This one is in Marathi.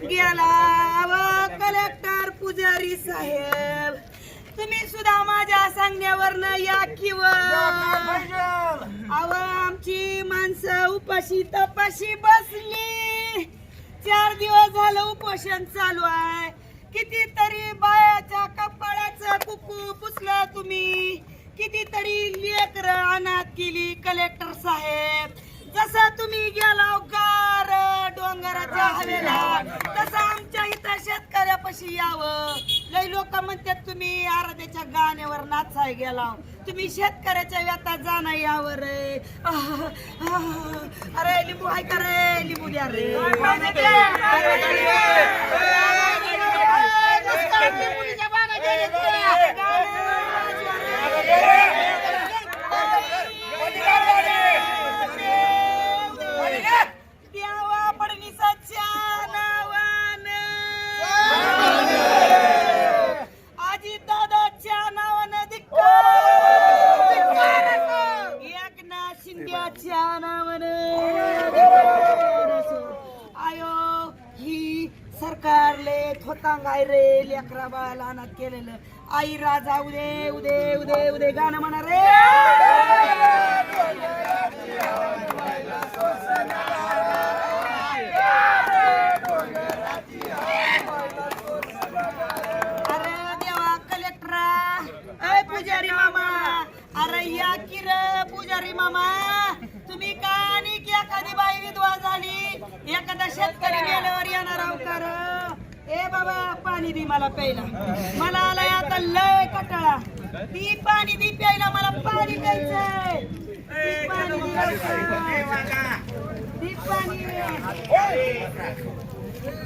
गेला कलेक्टर पुजारी साहेब, तुम्ही सुद्धा माझ्या सांगण्यावरनं या आमची माणसं उपाशी तपाशी बसली. 4 दिवस झालं उपोषण चालू आहे. कितीतरी बायाच्या कपाळाचं कुकू पुसलं तुम्ही, कितीतरी लेकर अनाथ केली कलेक्टर साहेब. जसा तुम्ही गेला गार डोंगराच्या हवेला, तसं आमच्या इथं शेतकऱ्यापाशी यावं. लई लोक म्हणतात तुम्ही आराध्याच्या गाण्यावर नाचाय गेला, तुम्ही शेतकऱ्याच्या व्यथा जाणं यावं रे. अरे लिंबू आहे का रे? लिंबू द्या रे. आयो ही सरकारले थोतांगाय रे लेकरा बाळाला अनाथ केलेलं. आई राजा उदे उदे उदे उदे गाणं म्हणा रे. अरे देवा कलेक्टरा, अय पुजारी मामा, अरे या की रे पुजारी मामा. तुम्ही का आणि एखादी बाई विधवा झाली, एखादा शेतकरी गेल्यावर येणार आहो का रे? ए बाबा पाणी दे मला प्यायला, मला आलाय आता लय कटाळा. ती पाणी दी प्यायला, मला पाणी प्यायचंय. ती पाणी दी पाणी.